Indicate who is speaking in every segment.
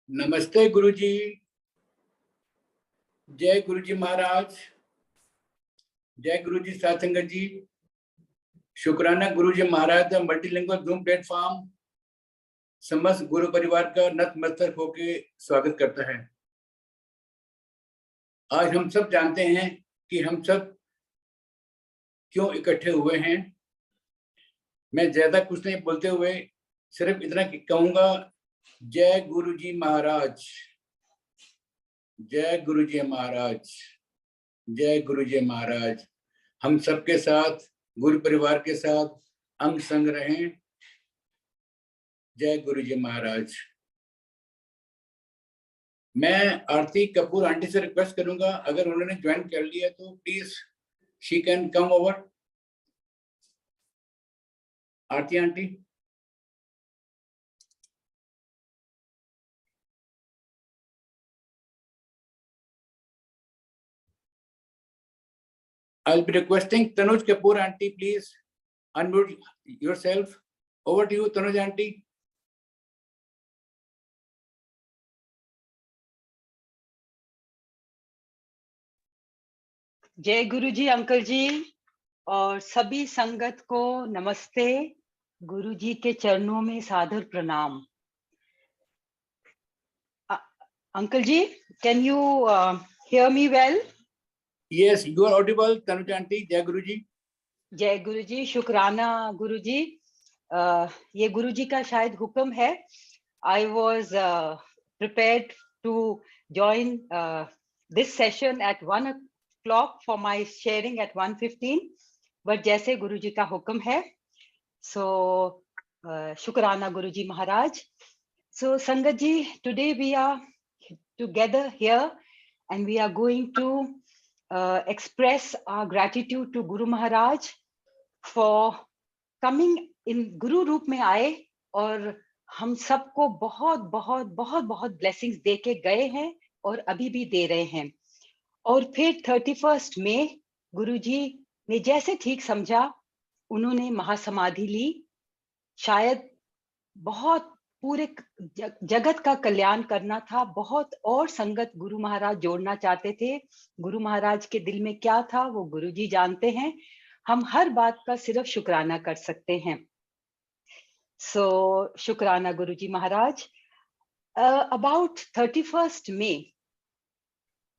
Speaker 1: नमस्ते गुरुजी। जय गुरुजी महाराज। जय गुरुजी सत्संगत जी। शुक्राना गुरुजी महाराज द मल्टीलिंगुअल जूम प्लेटफॉर्म समस्त गुरु परिवार का नतमस्तक होके स्वागत करता है। आज हम सब जानते हैं कि हम सब क्यों इकट्ठे हुए हैं। मैं ज्यादा कुछ नहीं बोलते हुए सिर्फ इतना कहूंगा, जय गुरुजी महाराज, जय गुरुजी महाराज, जय गुरुजी महाराज। हम सबके साथ, गुरु परिवार के साथ अंग संग रहें। जय गुरुजी महाराज। मैं आरती कपूर आंटी से रिक्वेस्ट करूंगा, अगर उन्होंने ज्वाइन कर लिया तो please she can come over. Aarti aunty. I'll be requesting Tanuj Kapoor aunty, please unmute yourself. Over to you, Tanuj aunty.
Speaker 2: जय गुरुजी अंकल जी और सभी संगत को नमस्ते। गुरुजी के चरणों में सादर प्रणाम। Uncle ji, can you hear me well?
Speaker 1: Yes, you are audible, Tanuj aunty. जय गुरुजी।
Speaker 2: जय गुरुजी। शुक्राना गुरुजी। ये गुरुजी का शायद हुक्म है। I was prepared to join this session at 1 o'clock for my sharing at 1:15, but जैसे गुरुजी का हुक्म है, so शुक्राना गुरुजी महाराज। So संगत जी, today we are together here and we are going to express our gratitude to Guru Maharaj for coming in गुरु रूप में आए और हम सबको बहुत बहुत बहुत बहुत ब्लेसिंग्स दे के गए हैं और अभी भी दे रहे हैं। और फिर 31 मई गुरुजी ने जैसे ठीक समझा उन्होंने महासमाधि ली। शायद बहुत पूरे जगत का कल्याण करना था, बहुत और संगत गुरु महाराज जोड़ना चाहते थे। गुरु महाराज के दिल में क्या था वो गुरुजी जानते हैं। हम हर बात का सिर्फ शुक्राना कर सकते हैं। सो शुक्राना गुरुजी महाराज। अबाउट 31 मई,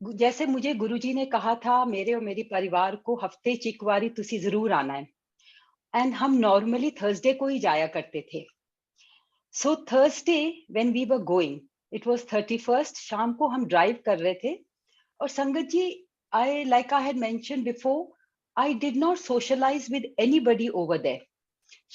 Speaker 2: जैसे मुझे गुरुजी ने कहा था मेरे और मेरे परिवार को हफ्ते चिकवारी तुसी जरूर आना है, एंड हम नॉर्मली थर्सडे को ही जाया करते थे। So Thursday when we were going, it was 31st, शाम को हम ड्राइव कर रहे थे और संगत जी, I like I had mentioned before, I did not socialise with anybody over there.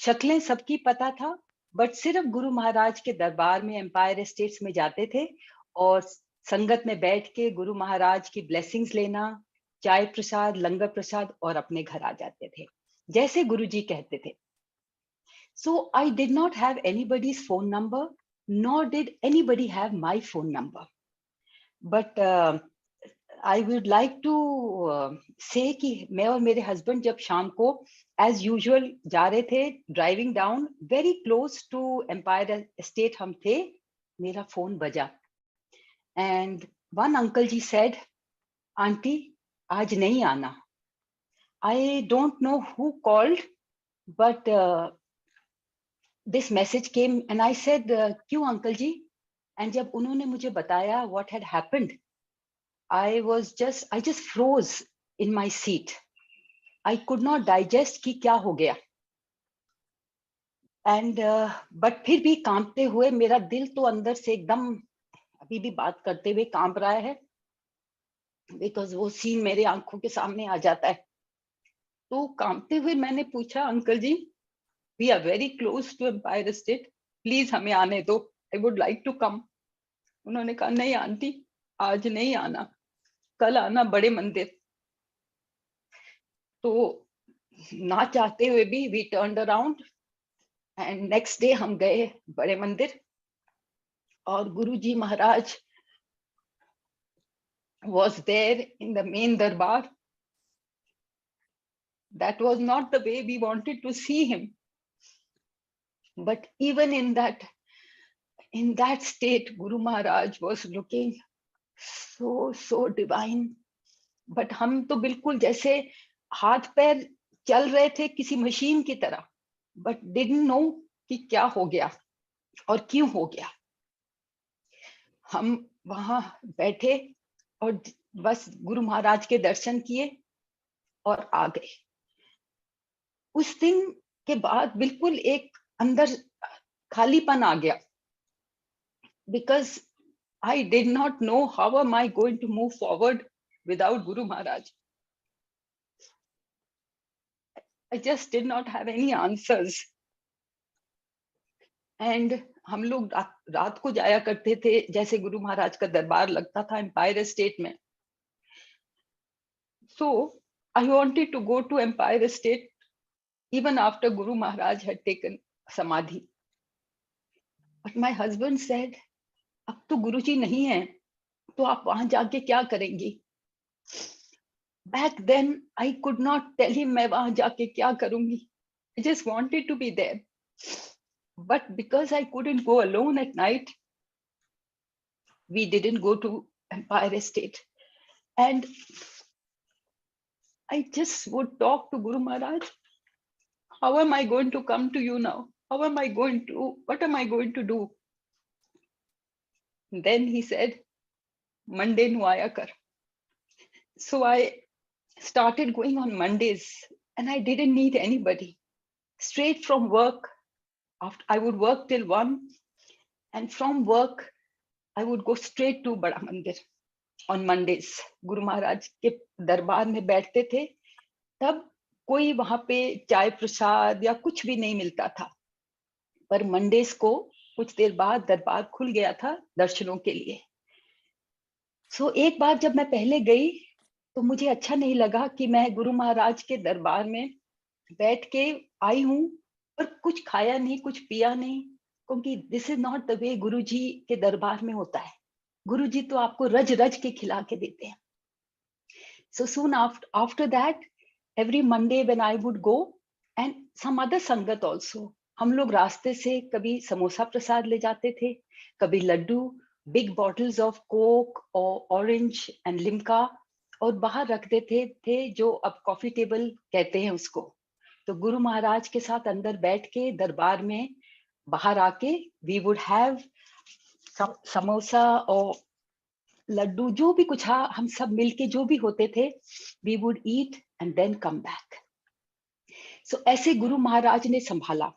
Speaker 2: शक्लें सबकी पता था, बट सिर्फ गुरु महाराज के दरबार में एम्पायर एस्टेट्स में जाते थे और संगत में बैठ के गुरु महाराज की ब्लेसिंग्स लेना, चाय प्रसाद, लंगर प्रसाद, और अपने घर आ जाते थे जैसे गुरुजी कहते थे। So I did not have anybody's phone number, nor did anybody have my phone number. But I would like to say कि मैं और मेरे हस्बैंड जब शाम को as usual जा रहे थे, driving down very close to Empire Estate हम थे, मेरा फोन बजा and one uncle ji said, aunty आज नहीं आना। I don't know who called, but this message came and I said, क्यों अंकल जी? And जब उन्होंने मुझे बताया what had happened, I just froze in my seat. I could not digest कि क्या हो गया। And but फिर भी कांपते हुए, मेरा दिल तो अंदर से एकदम अभी भी बात करते हुए कांप रहा है, बिकॉज वो सीन मेरे आंखों के सामने आ जाता है। तो कांपते हुए मैंने पूछा, uncle ji we are very close to Empire State, please हमें आने दो, I would like to come। उन्होंने कहा नहीं आंटी, आज नहीं आना, कल आना बड़े मंदिर। तो ना चाहते हुए भी we turned around and next day हम गए बड़े मंदिर और गुरुजी महाराज was there in the main darbar. That was not the way we wanted to see him, but even in that in that state, Guru Maharaj was looking so divine. But हम तो बिल्कुल जैसे हाथ पैर चल रहे थे किसी मशीन की तरह, but didn't know कि क्या हो गया और क्यों हो गया. हम वहां बैठे और बस गुरु महाराज के दर्शन किए और आ गए. उस दिन के बाद बिल्कुल एक अंदर खालीपन आ गया, because I did not know how am I going to move forward without Guru Maharaj. I just did not have any answers. And हम लोग रात को जाया करते थे, जैसे गुरु महाराज का दरबार लगता था एम्पायर एस्टेट में. So I wanted to go to Empire State even after Guru Maharaj had taken Samadhi. But my husband said, अब तो गुरुजी नहीं है, तो आप वहां जाके क्या करेंगी? Back then, I could not tell him मैं वहां जाके क्या करूंगी. I just wanted to be there. But because I couldn't go alone at night, we didn't go to Empire State. And I just would talk to Guru Maharaj. How am I going to come to you now? What am I going to do? Then he said, Monday nu aaya kar. So I started going on Mondays and I didn't need anybody. Straight from work, after I would work till 1, and from work, I would go straight to Bada Mandir on Mondays. Guru Maharaj के दरबार में बैठते थे, तब कोई वहां पे चाय प्रसाद या कुछ भी नहीं मिलता था, पर मंडेज को कुछ देर बाद दरबार खुल गया था दर्शनों के लिए. सो एक बार जब मैं पहले गई तो मुझे अच्छा नहीं लगा कि मैं गुरु महाराज के दरबार में बैठ के आई हूं और कुछ खाया नहीं, कुछ पिया नहीं, क्योंकि this is not the way गुरु जी के दरबार में होता है. गुरु जी तो आपको रज रज के खिला के देते हैं. So soon after that, every Monday when I would go, and some other संगत also, हम लोग रास्ते से कभी समोसा प्रसाद ले जाते थे, कभी Laddu, big bottles of Coke or orange and Limca, और बाहर रख देते थे जो अब कॉफी टेबल कहते हैं उसको. तो गुरु महाराज के साथ अंदर बैठ के दरबार में बाहर आके we would have समोसा और लड्डू, जो भी कुछ हम सब मिलके जो भी होते थे, we would eat and then come back. So ऐसे गुरु महाराज ने संभाला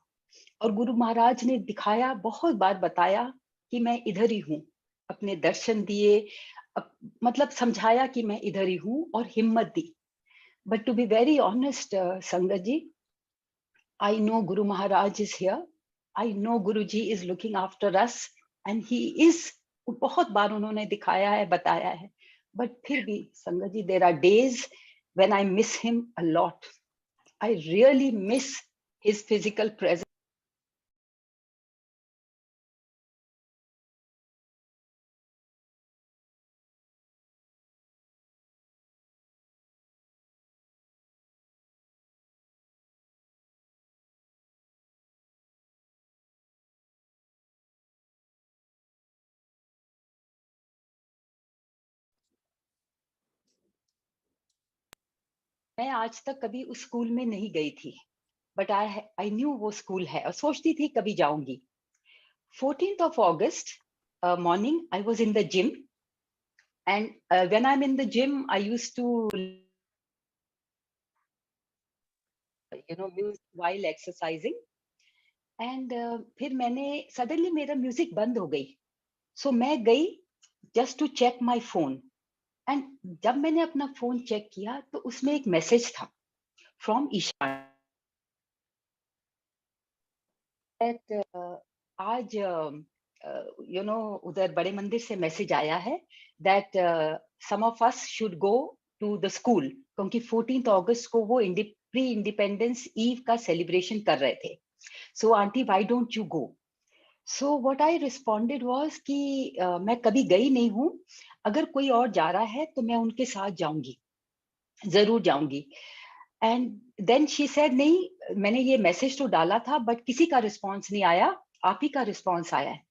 Speaker 2: और गुरु महाराज ने दिखाया, बहुत बार बताया कि मैं इधर ही हूँ, अपने दर्शन दिए, मतलब समझाया कि मैं इधर ही हूँ और हिम्मत दी. But to be very honest, Sangat ji, I know Guru Maharaj is here. I know Guru ji is looking after us and he is, बहुत बार उन्होंने दिखाया है, बताया है. But फिर भी संगत जी, there are days when I miss him a lot. I really miss his physical presence. मैं आज तक कभी उस स्कूल में नहीं गई थी, but I knew वो स्कूल है और सोचती थी कभी जाऊंगी. 14th of August morning, I was in the gym, and when I'm in the gym, I used to, music while exercising. And फिर मैंने suddenly मेरा म्यूजिक बंद हो गई. So मैं गई just to check my phone. And जब मैंने अपना फोन चेक किया तो उसमें एक मैसेज था from ईशान that आज उधर बड़े मंदिर से मैसेज आया है that some of us should go to the school, क्योंकि 14th अगस्त को वो प्री इंडिपेंडेंस ईव का सेलिब्रेशन कर रहे थे. So auntie, why don't you go? So what I responded was कि मैं कभी गई नहीं हूँ, अगर कोई और जा रहा है तो मैं उनके साथ जाऊंगी, जरूर जाऊंगी. And then she said, नहीं, मैंने ये मैसेज तो डाला था बट किसी का रिस्पॉन्स नहीं आया, आप ही का रिस्पॉन्स आया है.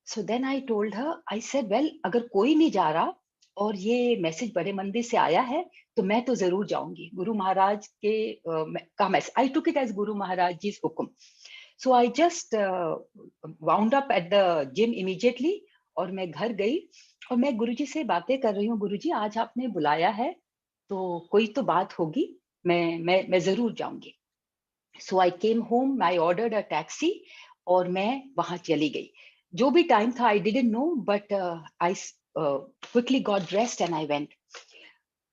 Speaker 2: So then I told her, I said, well, अगर कोई नहीं जा रहा और ये मैसेज बड़े मंदिर से आया है तो मैं तो जरूर जाऊंगी। गुरु महाराज के का message, I took it as गुरु महाराज जी हुक्म। So I just wound up at the gym immediately और मैं घर गई और मैं गुरुजी से बातें कर रही हूँ, गुरुजी आज आपने बुलाया है तो कोई तो बात होगी, मैं जरूर जाऊंगी। So I came home, I ordered a taxi और मैं वहां चली गई। जो भी टाइम था I didn't know, but I quickly got dressed and I went.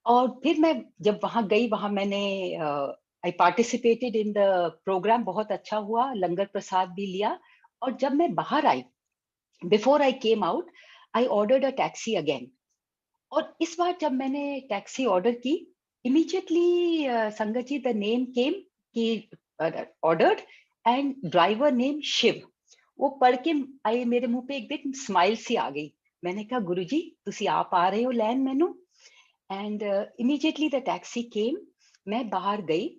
Speaker 2: और फिर मैं जब वहां गई, वहां मैंने I participated in the programme, बहुत अच्छा हुआ, लंगर प्रसाद भी लिया। और जब मैं बाहर आई, before I came out, I ordered a taxi again. और इस बार जब मैंने टैक्सी ऑर्डर की, इमीडिएटली संगत जी द नेम केम कि ordered and driver name Shiv. वो पढ़ के आई, मेरे मुंह पे एक बिग स्माइल सी आ गई। मैंने कहा गुरुजी तुसी आप आ रहे हो लैन मैनू। And immediately the taxi came, मैं बाहर गई।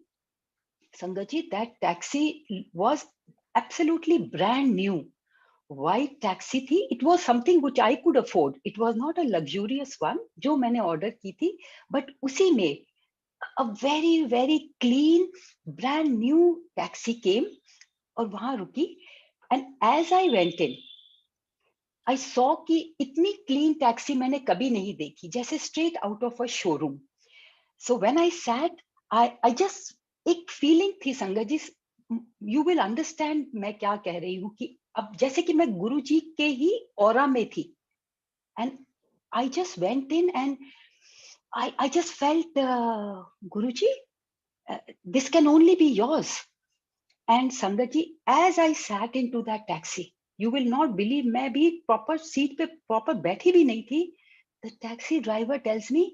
Speaker 2: Sangat ji that taxi was absolutely brand new, white taxi थी। It was something which I could afford, it was not a luxurious one जो मैंने ऑर्डर की थी, बट उसी में a very very clean brand new taxi came और वहां रुकी। And as I went in, I saw कि इतनी क्लीन टैक्सी मैंने कभी नहीं देखी, जैसे straight out of a showroom. So when I sat, I just, एक फीलिंग थी संगत जी, यू विल अंडरस्टैंड मैं क्या कह रही हूँ, कि अब जैसे कि मैं गुरु जी के ही ऑरा में थी। And I just went in and I just felt, Guru ji this can only be yours. And sangat ji as I sat in to that taxi, you will not believe, मैं भी प्रॉपर सीट पे प्रॉपर बैठी भी नहीं थी। The taxi driver tells me,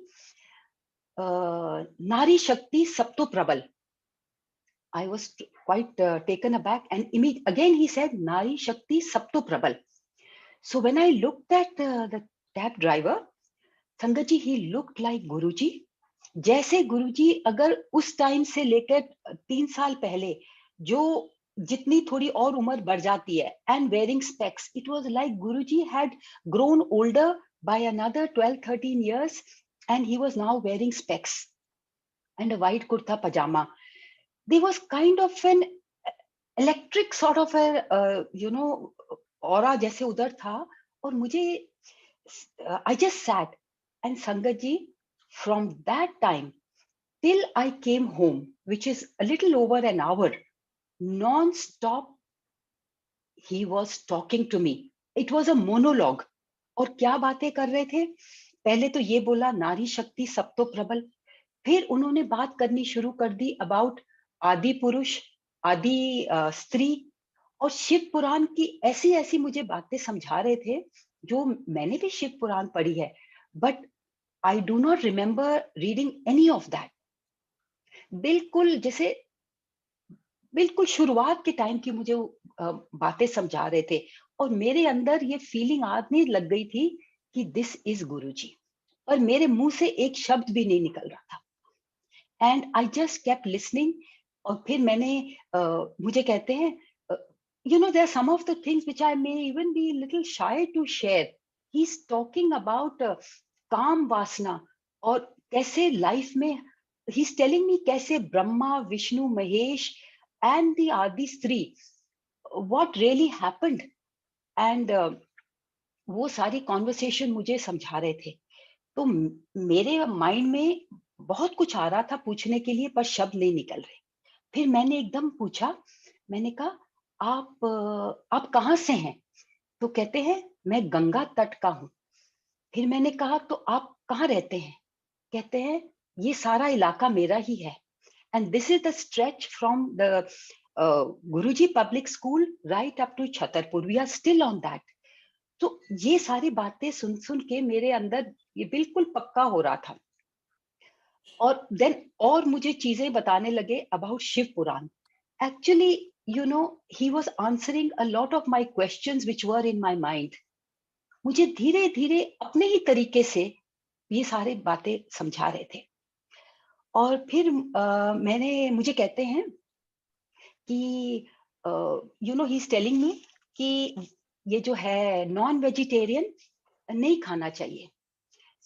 Speaker 2: नारी शक्ति सब तो प्रबल। I was quite taken aback, and again he said, "Nari Shakti Sabto Prabal." So when I looked at the cab driver, Sangat ji, he looked like Guruji. जैसे गुरुजी अगर उस time से लेकर 3 साल पहले, जो जितनी थोड़ी और उम्र बढ़ जाती है, and wearing specs, it was like Guruji had grown older by another 12-13 years, and he was now wearing specs and a white kurta pajama. There was kind of an electric sort of aura जैसे उधर था। और मुझे, I just sat and sangat ji, from that time till I came home, which is a little over an hour, non stop he was talking to me. It was a monologue. और क्या बातें कर रहे थे, पहले तो ये बोला नारी शक्ति सब तो प्रबल, फिर उन्होंने बात करनी शुरू कर दी अबाउट आदि पुरुष, आदि स्त्री, और शिव पुराण की ऐसी ऐसी मुझे बातें समझा रहे थे, जो मैंने भी शिव पुराण पढ़ी है, but I do not remember reading any of that. बिल्कुल जैसे बिल्कुल शुरुआत के टाइम की मुझे बातें समझा रहे थे, और मेरे अंदर ये फीलिंग आने लग गई थी कि दिस इज गुरुजी, और मेरे मुंह से एक शब्द भी नहीं निकल रहा था। And I just kept listening. और फिर मैंने मुझे कहते हैं, there are some of the things which I may even be a little shy to share. He's talking about काम वासना, और कैसे लाइफ में he's telling me कैसे ब्रह्मा विष्णु महेश and the आदि स्त्री, what really happened. and वो सारी कॉन्वर्सेशन मुझे समझा रहे थे। तो मेरे माइंड में बहुत कुछ आ रहा था पूछने के लिए, पर शब्द नहीं निकल रहे। फिर मैंने एकदम पूछा, मैंने कहा आप कहाँ से हैं? तो कहते हैं मैं गंगा तट का हूँ। फिर मैंने कहा तो आप कहाँ रहते हैं? कहते हैं ये सारा इलाका मेरा ही है, and this is the stretch from the Guruji public school right up to Chhatarpur, we are still on that. तो ये सारी बातें सुन सुन के मेरे अंदर ये बिल्कुल पक्का हो रहा था। और देन और मुझे चीजें बताने लगे about Shiv Puran. Actually he was answering a lot of my questions which were in my mind. मुझे धीरे धीरे अपने ही तरीके से ये सारी बातें समझा रहे थे। और फिर मुझे कहते हैं कि he is telling me कि ये जो है नॉन वेजिटेरियन नहीं खाना चाहिए।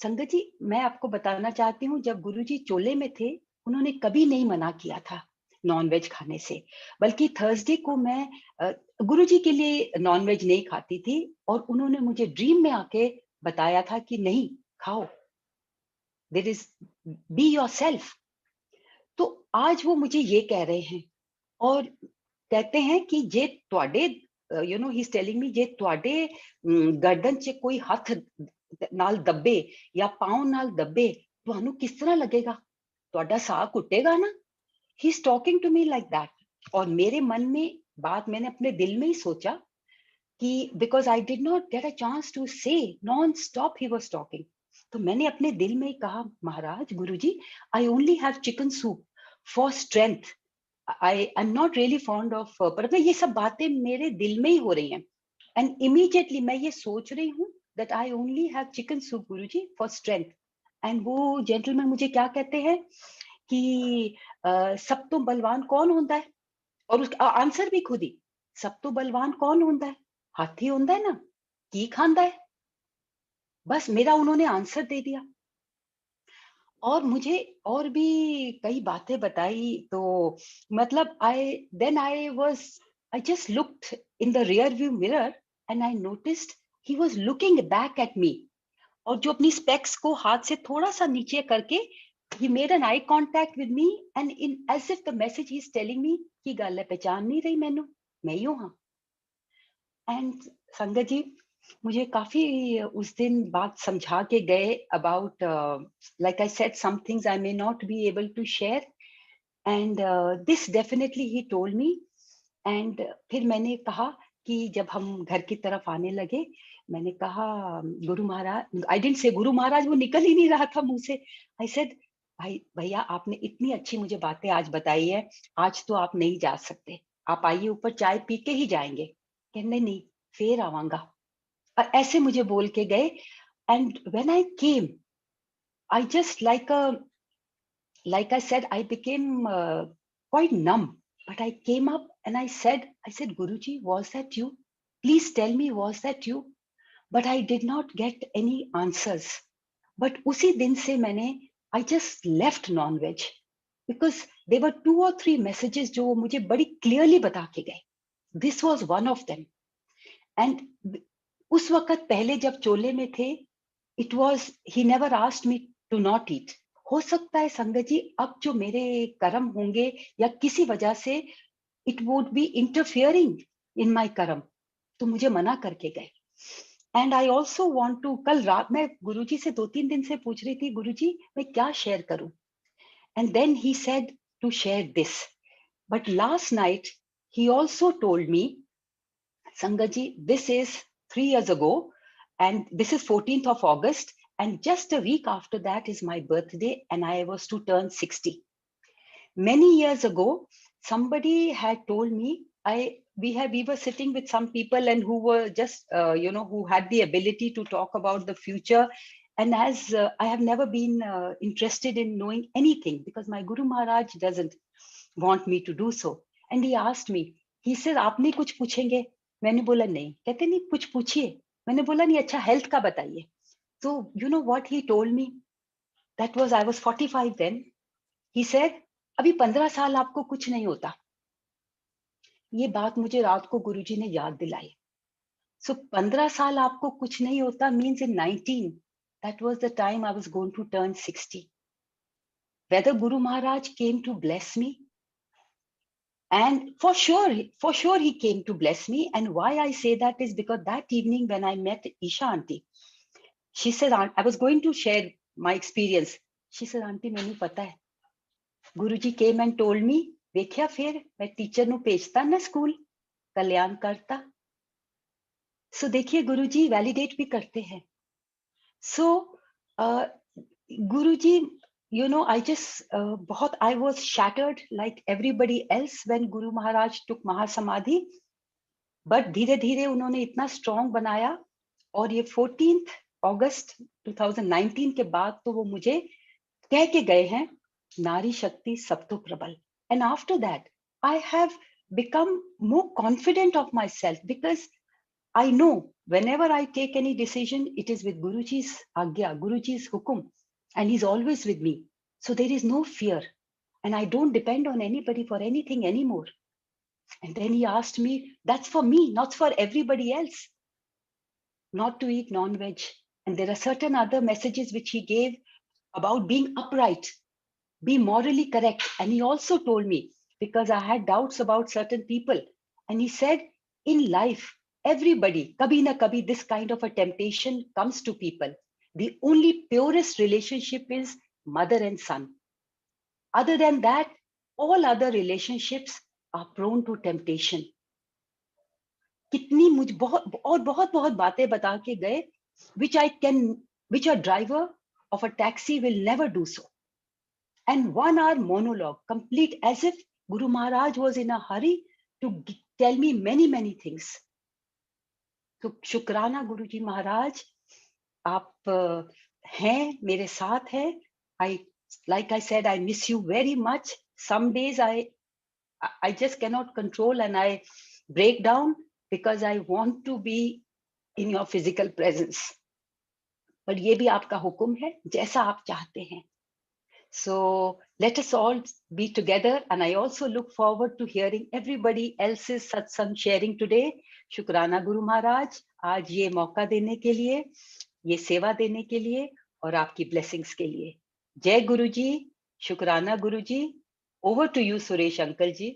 Speaker 2: संगत जी, मैं आपको बताना चाहती हूँ, जब गुरुजी चोले में थे, उन्होंने कभी नहीं मना किया था नॉन वेज खाने से, बल्कि थर्सडे को मैं गुरुजी के लिए नॉन वेज नहीं खाती थी, और उन्होंने मुझे ड्रीम में आके बताया था कि नहीं खाओ, देयर इज, बी योरसेल्फ। तो आज वो मुझे ये कह रहे हैं, और कहते हैं कि जे ਤੁਹਾਡੇ you know he is telling me, जे ਤੁਹਾਡੇ गर्दन 'ਚ कोई हथ ਨਾਲ ਦੱਬੇ ਜਾਂ ਪਾँव ਨਾਲ ਦੱਬੇ, ਤੁਹਾਨੂੰ ਕਿਸ ਤਰ੍ਹਾਂ लगेगा, ਤੁਹਾਡਾ ਸਾਹ ਘੁੱਟੇਗਾ ना। He is talking to me like that. और मेरे मन में बात, मैंने अपने दिल में ही सोचा कि because I did not get a chance to say, non stop he was talking. तो मैंने अपने दिल में ही कहा, महाराज गुरुजी, I only have chicken soup for strength, I am not really fond of, पर ये सब बातें मेरे दिल में ही हो रही हैं, एंड इमीडिएटली मैं ये सोच रही हूँ that I only have chicken soup Guruji for strength. And वो जेंटलमैन मुझे क्या कहते हैं कि सब तो बलवान कौन होता है, और उसका आंसर भी खुद ही, सब तो बलवान कौन होता है, हाथी होता है ना, की खांदा है। बस मेरा उन्होंने आंसर दे दिया, और मुझे और भी कई बातें बताई। तो मतलब I just looked in the rear view mirror, and I noticed he was looking back at me, और जो अपनी स्पेक्स को हाथ से थोड़ा सा नीचे करके, he made an eye contact with me, and in as if the message he's telling me कि गल है, पहचान नहीं रही मैनू, मैं ही हूँ हाँ। एंड संगत जी, मुझे काफी उस दिन बात समझा के गए about, like I said, some things I may not be able to share, and this definitely he told me. एंड फिर मैंने कहा कि जब हम घर की तरफ आने लगे, मैंने कहा, Guru Maharaj, I didn't say Guru Maharaj, वो निकल ही नहीं रहा था मुंह से। आई सेड, भाई भैया, आपने इतनी अच्छी मुझे बातें आज बताई है, आज तो आप नहीं जा सकते, आप आइए ऊपर, चाय पी के ही जाएंगे। कहने नहीं, फिर आवांगा, और ऐसे मुझे बोल के गए। And when I came, I just like I said, I became quite numb. But I came up and I said, Guruji, was that you? Please tell me, was that you? But I did not get any answers. But उसी दिन से मैंने, I just left non-veg, because there were 2 or 3 messages जो वो मुझे बड़ी clearly बता के गए. This was one of them. And उस वक्त पहले जब चोले में थे, it was, he never asked me to not eat. हो सकता है संगत जी, अब जो मेरे कर्म होंगे या किसी वजह से it would be interfering in my karma, तो मुझे मना करके गए। And I also want to, कल रात मैं गुरुजी से 2-3 दिन से पूछ रही थी, गुरुजी मैं क्या शेयर करूं, and then he said to share this. But last night he also told me, Sangat ji, this is 3 years ago, and this is 14th of August, and just a week after that is my birthday, and I was to turn 60. Many years ago, somebody had told me, we were sitting with some people, and who were just who had the ability to talk about the future. And as I have never been interested in knowing anything, because my Guru Maharaj doesn't want me to do so, and he asked me, he said, आपने कुछ पूछेंगे? मैंने बोला नहीं। कहते नहीं, कुछ पूछिए। मैंने बोला नहीं, अच्छा हेल्थ का बताइए। So you know what he told me? That was, I was 45 then. He said, अभी 15 साल आपको कुछ नहीं होता। ये बात मुझे रात को गुरुजी ने याद दिलाई। So 15 साल आपको कुछ नहीं होता means in 19, that was the time I was going to turn 60. Whether Guru Maharaj came to bless me, and for sure he came to bless me. And why I say that is because that evening when I met Isha auntie, she said, I was going to share my experience. She said, auntie, मैंने पता है, गुरुजी came and told me, देखिया फिर मैं teacher नु भेजता ना school, कल्याण करता। सो देखिए गुरुजी वैलिडेट भी करते हैं। सो गुरुजी, you know, I was shattered like everybody else when Guru Maharaj took Mahasamadhi, but धीरे धीरे उन्होंने इतना स्ट्रॉन्ग बनाया, और ये 14th अगस्त 2019 के बाद तो वो मुझे कह के गए हैं, नारी शक्ति सब तो प्रबल। And after that I have become more confident of myself, because I know whenever I take any decision, it is with Guruji's agya, Guruji's hukum, and he's always with me. So there is no fear, and I don't depend on anybody for anything anymore. And then he asked me, that's for me, not for everybody else, not to eat non-veg. And there are certain other messages which he gave about being upright, be morally correct. And he also told me, because I had doubts about certain people, and he said, in life, everybody, kabhi na kabhi, this kind of a temptation comes to people. The only purest relationship is mother and son. Other than that, all other relationships are prone to temptation. कितनी मुझ बहुत और बहुत बहुत बातें बता के गए, which a driver of a taxi will never do so. And 1 hour monologue, complete, as if Guru Maharaj was in a hurry to tell me many things. So शुक्राना गुरु जी महाराज, आप हैं, मेरे साथ हैं. Like I said, I miss you very much. Some days I just cannot control and I break down because I want to be in your physical presence. But ये भी आपका हुक्म है, जैसा आप चाहते हैं. So let us all be together, and I also look forward to hearing everybody else's satsang sharing today. शुक्राना गुरु महाराज, आज ये मौका देने के लिए, ये सेवा देने के लिए और आपकी blessings के लिए. जय गुरु जी, शुक्राना गुरु जी. Over to you, Suresh uncle ji.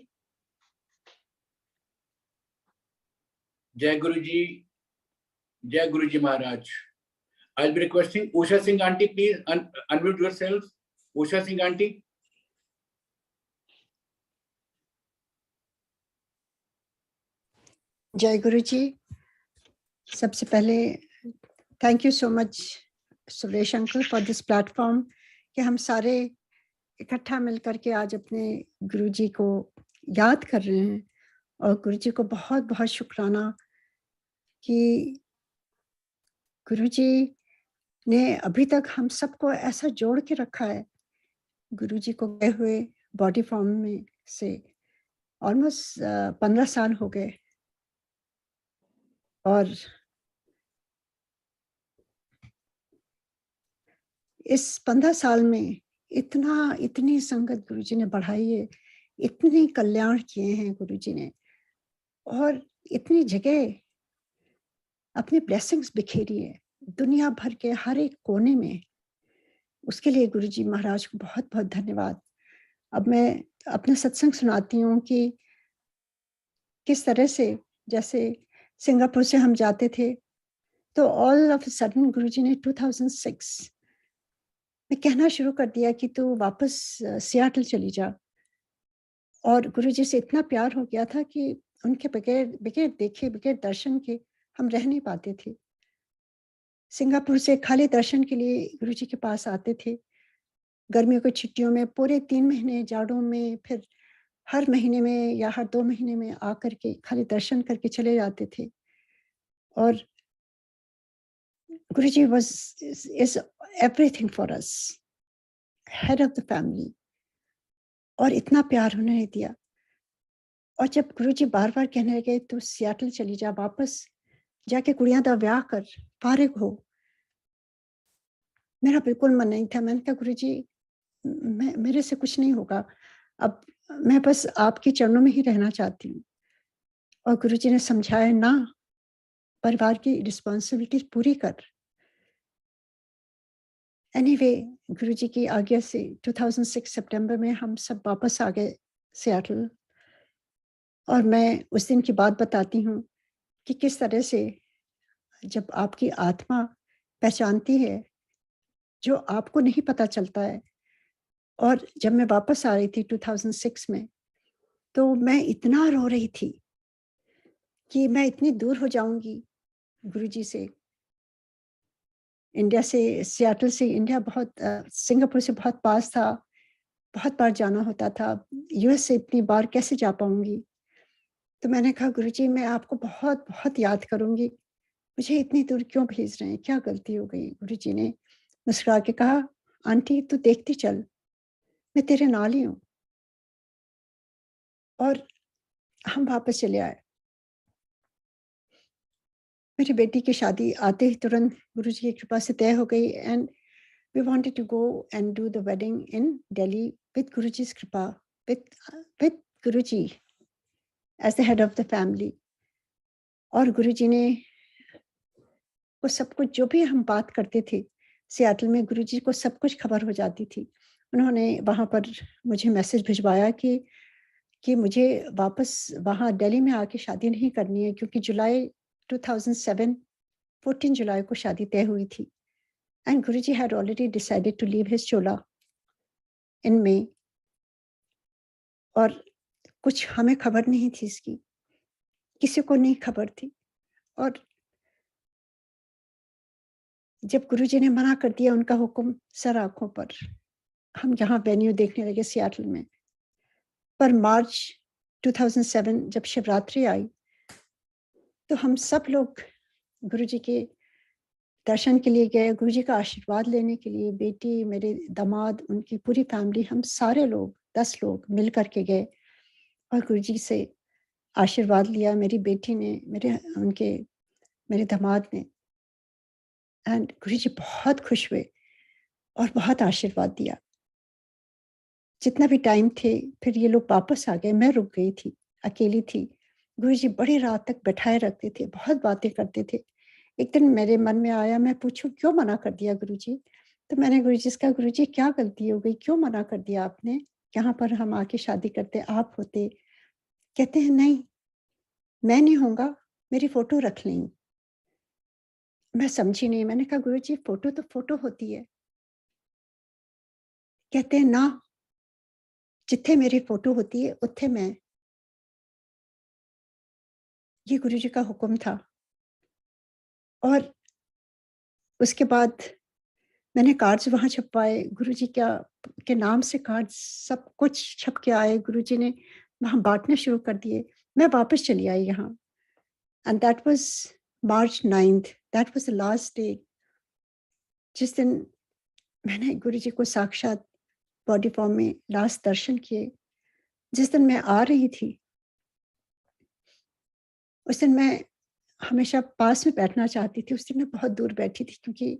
Speaker 1: Jai Guruji, Jai Guruji Maharaj. I'll be requesting Usha Singh aunty, please unmute yourself. Usha Singh aunty.
Speaker 3: जय गुरु जी. सबसे पहले thank you so much Suresh uncle for this platform कि हम सारे इकट्ठा मिलकर के आज अपने गुरु जी को याद कर रहे हैं. और गुरु जी को बहुत बहुत शुक्राना कि गुरु जी ने अभी तक हम सबको ऐसा जोड़ के रखा है. गुरु जी को गए हुए बॉडी फॉर्म में से ऑलमोस्ट 15 साल हो गए. और इस 15 साल में इतनी संगत गुरुजी ने बढ़ाई है, इतने कल्याण किए हैं गुरुजी ने, और इतनी जगह अपनी ब्लेसिंग्स बिखेरी है दुनिया भर के हर एक कोने में. उसके लिए गुरुजी महाराज को बहुत बहुत धन्यवाद. अब मैं अपना सत्संग सुनाती हूँ कि किस तरह से, जैसे सिंगापुर से हम जाते थे तो ऑल ऑफ सडन गुरुजी ने 2006 मैं कहना शुरू कर दिया कि तू वापस सियाटल चली जा. और गुरुजी से इतना प्यार हो गया था कि उनके बगैर देखे, बगैर दर्शन के हम रह नहीं पाते थे. सिंगापुर से खाली दर्शन के लिए गुरुजी के पास आते थे. गर्मियों की छुट्टियों में पूरे 3 महीने, जाड़ों में, फिर हर महीने में या हर 2 महीने में आकर के खाली दर्शन करके चले जाते थे. और गुरुजी is everything for us, head of the family. और इतना प्यार उन्होंने दिया. और जब गुरुजी बार-बार कहने लगे तू सियाटल चली जा, वापस जाके कुड़ियां दा ब्याह कर, फारिग हो, मेरा बिल्कुल मन नहीं था. मैंने कहा गुरुजी मेरे से कुछ नहीं होगा, अब मैं बस आपके चरणों में ही रहना चाहती हूँ. और गुरुजी ने समझाया ना, परिवार की रिस्पॉन्सिबिलिटी पूरी कर. एनीवे गुरुजी की आज्ञा से 2006 सितंबर में हम सब वापस आ गए सियाटल. और मैं उस दिन की बात बताती हूँ कि किस तरह से जब आपकी आत्मा पहचानती है जो आपको नहीं पता चलता है. और जब मैं वापस आ रही थी 2006 में, तो मैं इतना रो रही थी कि मैं इतनी दूर हो जाऊंगी गुरुजी से. इंडिया से, सियाटल से इंडिया बहुत, सिंगापुर से बहुत पास था, बहुत बार जाना होता था. यूएस से इतनी बार कैसे जा पाऊंगी. तो मैंने कहा गुरुजी मैं आपको बहुत बहुत याद करूंगी, मुझे इतनी दूर क्यों भेज रहे हैं, क्या गलती हो गई. गुरुजी ने मुस्कुरा के कहा आंटी तू देखती चल, मैं तेरे नाल ही हूँ. और हम वापस चले आए. मेरी बेटी की शादी आते ही तुरंत गुरुजी की कृपा से तय हो गई, and we wanted to go and do the wedding in Delhi with Guruji's kripa, with Guruji as the head of the family. और गुरुजी ने वो सब कुछ जो भी हम बात करते थे सियाटल में, गुरुजी को सब कुछ खबर हो जाती थी। उन्होंने वहाँ पर मुझे मैसेज भिजवाया कि मुझे वापस वहाँ दिल्ली में आके शादी नहीं करनी है, क्योंकि जुलाई 2007 14 जुलाई को शादी तय हुई थी। And Guruji had already decided to leave his chola in May. और कुछ हमें खबर नहीं थी इसकी, किसी को नहीं खबर थी। और जब गुरुजी ने मना कर दिया, उनका हुक्म सर आंखों पर, हम यहाँ वेन्यू देखने लगे सियाटल में। पर मार्च 2007 जब शिवरात्रि आई, तो हम सब लोग गुरुजी के दर्शन के लिए गए, गुरुजी का आशीर्वाद लेने के लिए। बेटी, मेरे दामाद, उनकी पूरी फैमिली, हम सारे लोग 10 लोग मिल कर के गए और गुरुजी से आशीर्वाद लिया। मेरी बेटी ने, मेरे दामाद ने, एंड गुरुजी बहुत खुश हुए और बहुत आशीर्वाद दिया। जितना भी टाइम थे, फिर ये लोग वापस आ गए, मैं रुक गई थी, अकेली थी। गुरुजी बड़ी रात तक बैठाए रखते थे, बहुत बातें करते थे। एक दिन मेरे मन में आया, मैं पूछूं क्यों मना कर दिया गुरुजी? तो मैंने गुरुजी से कहा, गुरुजी क्या गलती हो गई, क्यों मना कर दिया आपने? यहाँ पर हम आके शादी करते, आप होते। कहते हैं नहीं, मैं नहीं होऊंगा, मेरी फोटो रख लेंगे। मैं समझी नहीं, मैंने कहा गुरुजी फोटो तो फोटो होती है। कहते हैं ना, जिथे मेरी फोटो होती है उत्थे मैं। ये गुरुजी का हुक्म था। और उसके बाद मैंने कार्ड्स वहाँ छपवाए, गुरुजी के नाम से कार्ड्स सब कुछ छप के आए, गुरुजी ने वहाँ बांटने शुरू कर दिए। मैं वापस चली आई यहाँ, and that was March 9th, that was the last day, जिस दिन मैंने गुरुजी को साक्षात बॉडी फॉर्म में लास्ट दर्शन किए। जिस दिन मैं आ रही थी, उस दिन मैं हमेशा पास में बैठना चाहती थी, उस दिन मैं बहुत दूर बैठी थी, क्योंकि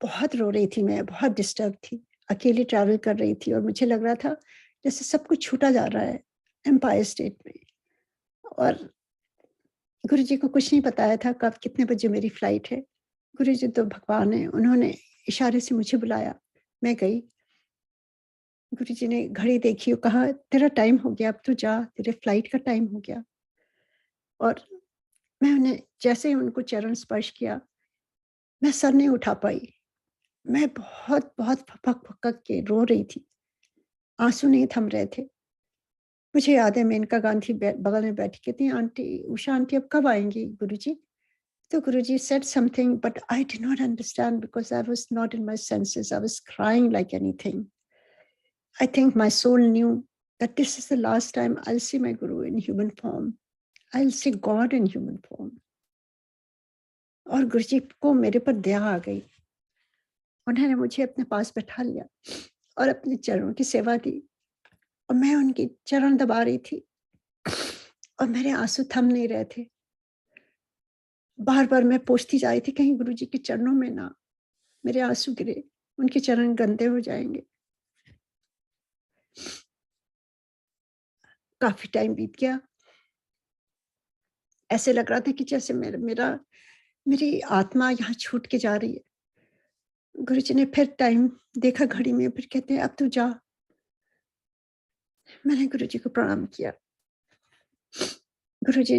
Speaker 3: बहुत रो रही थी, मैं बहुत डिस्टर्ब थी, अकेली ट्रैवल कर रही थी, और मुझे लग रहा था जैसे सब कुछ छूटा जा रहा है एम्पायर स्टेट में। और गुरुजी को कुछ नहीं बताया था कब कितने बजे मेरी फ्लाइट है। गुरुजी तो भगवान है, उन्होंने इशारे से मुझे बुलाया, मैं गई। गुरुजी ने घड़ी देखी और कहा, तेरा टाइम हो गया, अब तो जा, तेरे फ्लाइट का टाइम हो गया। और मैंने जैसे ही उनको चरण स्पर्श किया, मैं सर नहीं उठा पाई। मैं बहुत बहुत फपक फपक के रो रही थी, आंसू नहीं थम रहे थे। मुझे याद है मेनका गांधी बगल में बैठी, कहती आंटी, उषा आंटी अब कब आएंगी गुरुजी? तो गुरुजी said something, but I did not understand because I was not in my senses. I was crying like anything. I think my soul knew that this is the last time I'll see my guru in human form. I'll see God in human form. और गुरुजी को मेरे पर दया आ गई। उन्होंने मुझे अपने पास बैठा लिया और अपने चरणों की सेवा दी, और मैं उनकी चरण दबा रही थी और मेरे आंसू थम नहीं रहे थे। बार बार मैं पूछती जा रही थी, कहीं गुरुजी के चरणों में ना मेरे आंसू गिरे, उनके चरण गंदे हो जाएंगे। काफी टाइम बीत गया, ऐसे लग रहा था कि जैसे मेरी आत्मा यहाँ छूट के जा रही है। गुरुजी ने फिर टाइम देखा घड़ी में, फिर कहते हैं अब तू जा। मैंने गुरुजी को प्रणाम किया। गुरुजी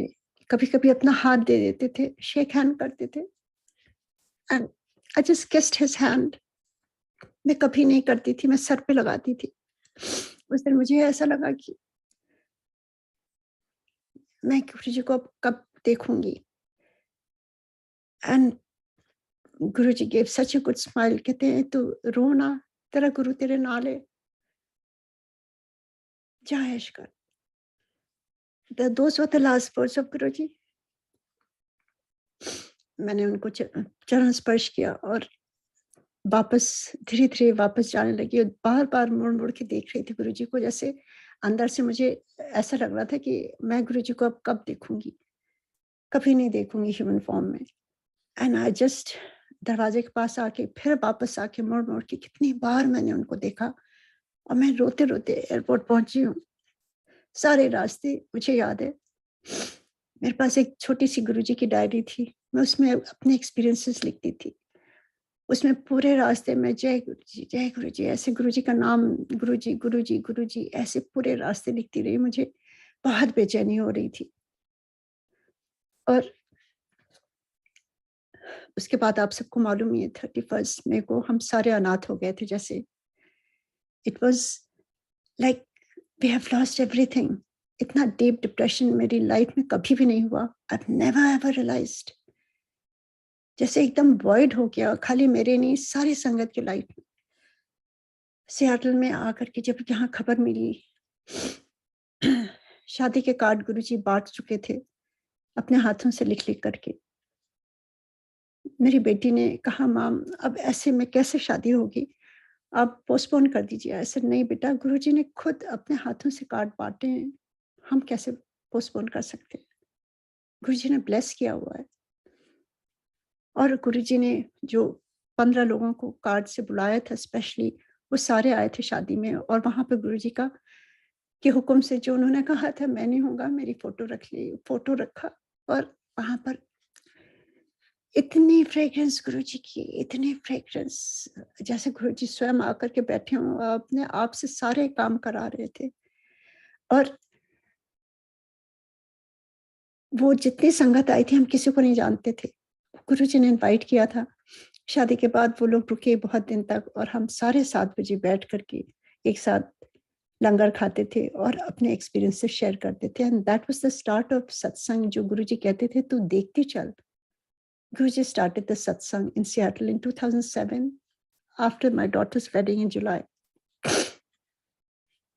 Speaker 3: कभी कभी अपना हाथ दे देते थे, शेक हैंड करते थे, and I just kissed his hand. मैं कभी नहीं करती थी, मैं सर पे लगाती थी। उस दिन मुझे ऐसा लगा कि मैं गुरुजी को अब कब देखूंगी। And Guruji gave such a good smile, कहते हैं तू रो ना, तेरा गुरु तेरे नाल है, जा ऐश कर। Those were the last words of गुरुजी। मैंने उनको चरण स्पर्श किया और वापस धीरे धीरे वापस जाने लगी, और बार बार मुड़ मुड़ के देख रही थी गुरुजी को, जैसे अंदर से मुझे ऐसा लग रहा था कि मैं गुरुजी को अब कब देखूंगी। कभी नहीं देखूंगी ह्यूमन फॉर्म में। एंड आई जस्ट दरवाजे के पास आके फिर वापस आके मोड़ मोड़ के कितनी बार मैंने उनको देखा, और मैं रोते रोते एयरपोर्ट पहुंची हूँ। सारे रास्ते मुझे याद है। मेरे पास एक छोटी सी गुरुजी की डायरी थी, मैं उसमें अपने एक्सपीरियंसेस लिखती थी। उसमें पूरे रास्ते में जय गुरु जी ऐसे गुरु जी का नाम, गुरु जी ऐसे पूरे रास्ते लिखती रही। मुझे बहुत बेचैनी हो रही थी। और उसके बाद आप सबको मालूम ही है 31 मई को हम सारे अनाथ हो गए थे। जैसे it was like we have lost everything. इतना डीप डिप्रेशन मेरी लाइफ में कभी भी नहीं हुआ। I have never ever realised. जैसे एकदम वॉइड हो गया, खाली मेरे नहीं सारी संगत की लाइफ में। सियाटल में आकर के जब यहाँ खबर मिली, शादी के कार्ड गुरुजी बांट चुके थे अपने हाथों से लिख लिख करके। मेरी बेटी ने कहा, माम अब ऐसे में कैसे शादी होगी, आप पोस्टपोन कर दीजिए। ऐसे नहीं बेटा, गुरुजी ने खुद अपने हाथों से कार्ड बांटे हैं, हम कैसे पोस्टपोन कर सकते हैं। गुरुजी ने ब्लेस किया हुआ है। और गुरुजी ने जो 15 लोगों को कार्ड से बुलाया था स्पेशली, वो सारे आए थे शादी में। और वहां पे गुरुजी का के हुक्म से जो उन्होंने कहा था मैं नहीं होगा, मेरी फोटो रख ली, फोटो रखा। और वहां पर इतनी फ्रेग्रेंस गुरुजी की, इतनी फ्रेग्रेंस, जैसे गुरुजी स्वयं आकर के बैठे हों, अपने आप से सारे काम करा रहे थे। और वो जितनी संगत आई थी हम किसी को नहीं जानते थे। गुरुजी ने इनवाइट किया था। शादी के बाद वो लोग रुके बहुत दिन तक, और हम सारे 7 बजे बैठ करके एक साथ लंगर खाते थे और अपने एक्सपीरियंसेस शेयर करते थे। And that was the start of सत्संग। जो गुरुजी कहते थे तू देखती चल। गुरुजी started the satsang in Seattle in 2007 after my daughter's wedding in July.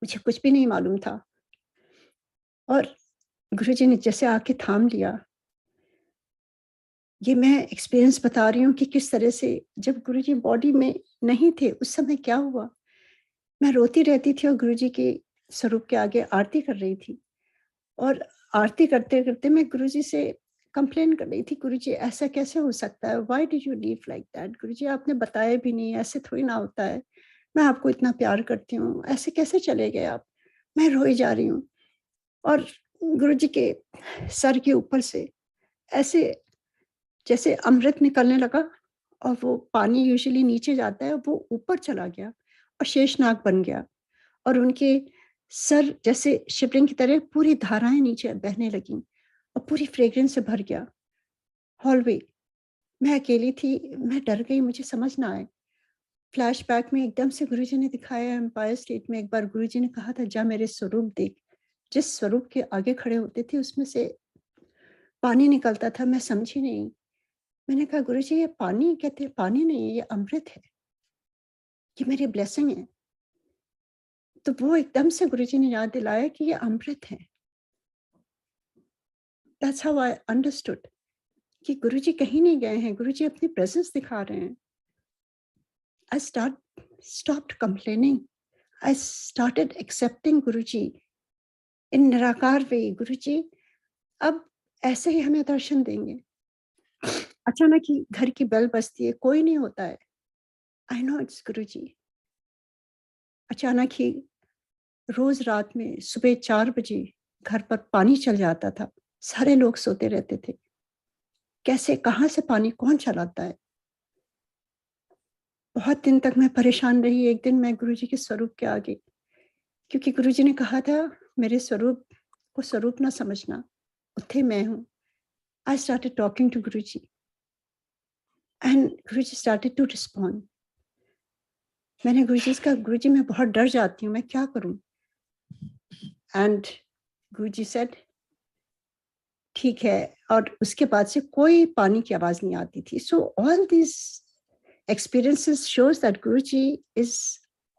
Speaker 3: मुझे कुछ भी नहीं मालूम था, और गुरुजी ने जैसे आके थाम लिया। ये मैं एक्सपीरियंस बता रही हूँ कि किस तरह से जब गुरुजी बॉडी में नहीं थे उस समय क्या हुआ। मैं रोती रहती थी और गुरुजी के स्वरूप के आगे आरती कर रही थी। और आरती करते करते मैं गुरुजी से कंप्लेन कर रही थी, गुरुजी ऐसा कैसे हो सकता है, why did you leave like that. गुरुजी आपने बताया भी नहीं, ऐसे थोड़ी ना होता है, मैं आपको इतना प्यार करती हूँ, ऐसे कैसे चले गए आप। मैं रोई जा रही हूँ। और गुरुजी के सर के ऊपर से ऐसे जैसे अमृत निकलने लगा, और वो पानी यूजुअली नीचे जाता है, वो ऊपर चला गया और शेषनाग बन गया। और उनके सर जैसे शिवलिंग की तरह पूरी धाराएं नीचे बहने लगी और पूरी फ्रेग्रेंस से भर गया हॉलवे। मैं अकेली थी, मैं डर गई, मुझे समझ ना आए। फ्लैशबैक में एकदम से गुरुजी ने दिखाया एम्पायर स्टेट में। एक बार गुरुजी ने कहा था, जा मेरे स्वरूप देख। जिस स्वरूप के आगे खड़े होते थे उसमें से पानी निकलता था। मैं समझी नहीं। मैंने कहा, गुरुजी ये पानी कहते हैं? पानी नहीं, ये अमृत है, ये मेरी ब्लेसिंग है। तो वो एकदम से गुरुजी ने याद दिलाया कि ये अमृत है। दैट्स हाउ आई अंडरस्टूड कि गुरुजी कहीं नहीं गए हैं, गुरुजी अपनी प्रेजेंस दिखा रहे हैं। आई stopped complaining. I started accepting गुरुजी इन निराकार वे। गुरुजी अब ऐसे ही हमें दर्शन देंगे। अचानक ही घर की बेल बजती है, कोई नहीं होता है। आई नो इट्स गुरुजी। अचानक ही रोज रात में सुबह 4 बजे घर पर पानी चल जाता था। सारे लोग सोते रहते थे। कैसे, कहाँ से पानी कौन चलाता है। बहुत दिन तक मैं परेशान रही। एक दिन मैं गुरुजी के स्वरूप के आगे, क्योंकि गुरुजी ने कहा था मेरे स्वरूप को स्वरूप ना समझना, उत्थे मैं हूँ। I started talking to Guruji and Guruji started to respond. मैंने गुरुजी से कहा, गुरुजी मैं बहुत डर जाती हूँ, मैं क्या करूँ। एंड गुरुजी सेड ठीक है। और उसके बाद से कोई पानी की आवाज नहीं आती थी। So all this experiences shows that Guruji is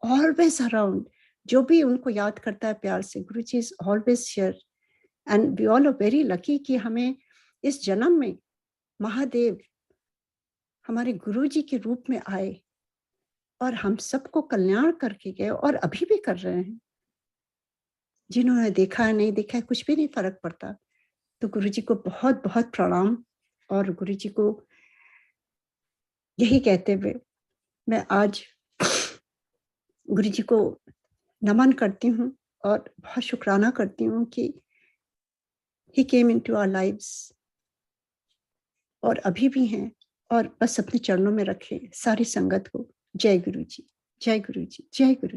Speaker 3: always around. जो भी उनको याद करता है प्यार से, Guruji is always here. And we all are very lucky कि हमें इस जन्म में महादेव हमारे गुरुजी के रूप में आए और हम सबको कल्याण करके गए, और अभी भी कर रहे हैं। जिन्होंने देखा है नहीं देखा है कुछ भी नहीं फर्क पड़ता। तो गुरु जी को बहुत बहुत प्रणाम। और गुरु जी को यही कहते हुए मैं आज गुरु जी को नमन करती हूँ और बहुत शुक्राना करती हूँ कि ही केम इनटू आवर लाइव्स और अभी भी हैं, और बस अपने चरणों में रखें सारी संगत को। जय गुरु जी, जय गुरु जी, जय गुरु जी।